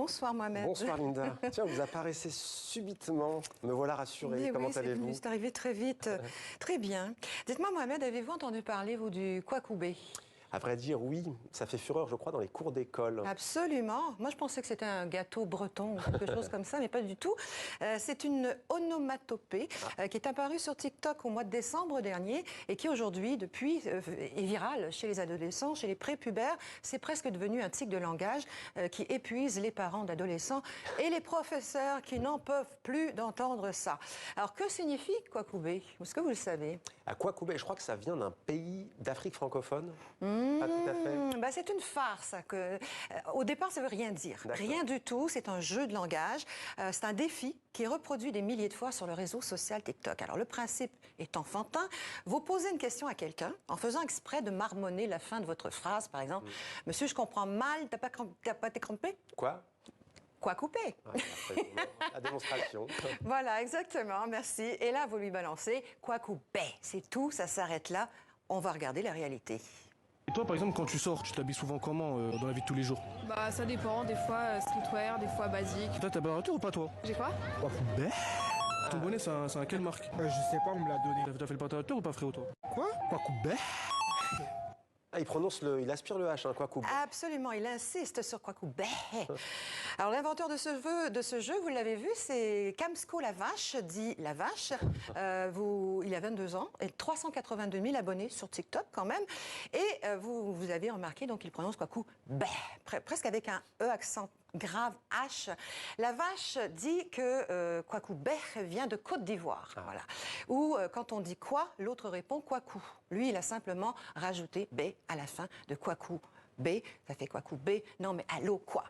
Bonsoir Mohamed. Bonsoir Linda. Tiens, vous apparaissez subitement. Me voilà rassuré. Mais comment oui, allez-vous? c'est arrivé très vite. Très bien. Dites-moi Mohamed, avez-vous entendu parler, vous, du Kwakubé? À vrai dire, oui. Ça fait fureur, je crois, dans les cours d'école. Absolument. Moi, je pensais que c'était un gâteau breton ou quelque chose comme ça, mais pas du tout. C'est une onomatopée qui est apparue sur TikTok au mois de décembre dernier et qui aujourd'hui, depuis, est virale chez les adolescents, chez les prépubères. C'est presque devenu un tic de langage qui épuise les parents d'adolescents et les professeurs qui n'en peuvent plus d'entendre ça. Alors, que signifie Kwakubé? Est-ce que vous le savez? À Kwakubé, je crois que ça vient d'un pays d'Afrique francophone. Pas tout à fait. Bah, c'est une farce. Au départ, ça veut rien dire. Rien du tout. C'est un jeu de langage. C'est un défi qui est reproduit des milliers de fois sur le réseau social TikTok. Alors, le principe est enfantin. Vous posez une question à quelqu'un en faisant exprès de marmonner la fin de votre phrase, par exemple. Monsieur, je comprends mal. T'as pas été crampé? Quoi? Kwakubé. La démonstration. Voilà, exactement. Merci. Et là, vous lui balancez Kwakubé. C'est tout. Ça s'arrête là. On va regarder la réalité. Et toi, par exemple, quand tu sors, tu t'habilles souvent comment dans la vie de tous les jours? Bah ça dépend, des fois streetwear, des fois basique. Toi, t'as barateur ou pas, toi? J'ai quoi? Kwakubé. Ton bonnet, c'est un quelle marque? Je sais pas, on me l'a donné. T'as fait le préparateur ou pas, frérot, toi? Quoi? Kwakubé. Ah, il aspire le H, hein, Kwakubé. Absolument, il insiste sur Kwakubé. Alors, l'inventeur de ce jeu, vous l'avez vu, c'est Kamsko la Vache, dit la Vache. Il a 22 ans et 382 000 abonnés sur TikTok quand même. Et vous avez remarqué, donc il prononce Kwakubé, presque avec un E accent grave H. La Vache dit que Kwakubé vient de Côte d'Ivoire. Voilà. Ou quand on dit quoi, l'autre répond Kwaku. Lui, il a simplement rajouté B à la fin de Kwakubé. Ça fait Kwakubé. Non, mais allô, quoi?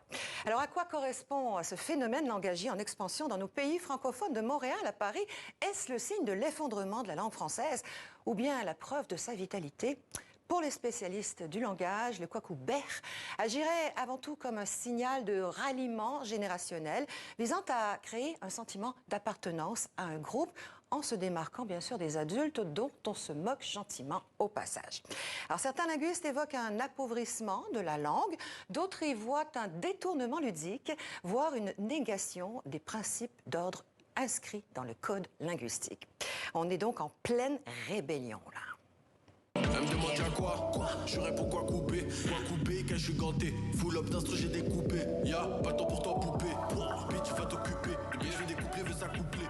Alors, à quoi correspond ce phénomène langagier en expansion dans nos pays francophones de Montréal à Paris? Est-ce le signe de l'effondrement de la langue française ou bien la preuve de sa vitalité? Pour les spécialistes du langage, le Kwakubé agirait avant tout comme un signal de ralliement générationnel visant à créer un sentiment d'appartenance à un groupe en se démarquant bien sûr des adultes dont on se moque gentiment au passage. Alors certains linguistes évoquent un appauvrissement de la langue, d'autres y voient un détournement ludique, voire une négation des principes d'ordre inscrits dans le code linguistique. On est donc en pleine rébellion là. Elle me demande à quoi? Je serais pour Kwakubé. Kwakubé, quand je suis ganté. Full up d'instru, j'ai découpé. Y'a pas le temps pour toi, poupée. Bitch, tu vas t'occuper. Et je vais découpler, veux s'accoupler.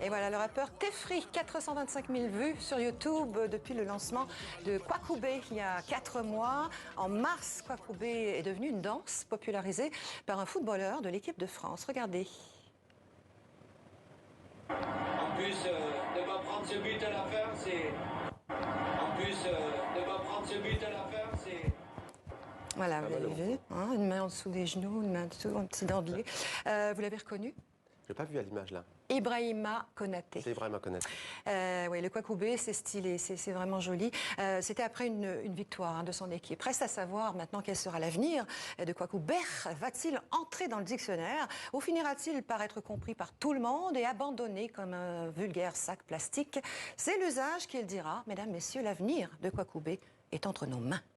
Et voilà, le rappeur Tefri, 425 000 vues sur YouTube depuis le lancement de Kwakubé il y a 4 mois. En mars, Kwakubé est devenu une danse popularisée par un footballeur de l'équipe de France. Regardez. En plus, de pas prendre ce but à la fin, c'est... de pas prendre ce but à la fin, c'est... Voilà, vous l'avez vu, hein, une main en dessous des genoux, une main en dessous, un petit dentelé. Vous l'avez reconnu? Je l'ai pas vu à l'image, là. Ibrahima Konaté. C'est Ibrahima Konaté. Oui, le Kwakubé, c'est stylé, c'est vraiment joli. C'était après une victoire de son équipe. Reste à savoir maintenant quel sera l'avenir de Kwakubé. Va-t-il entrer dans le dictionnaire ou finira-t-il par être compris par tout le monde et abandonné comme un vulgaire sac plastique? C'est l'usage qui le dira. Mesdames, messieurs, l'avenir de Kwakubé est entre nos mains.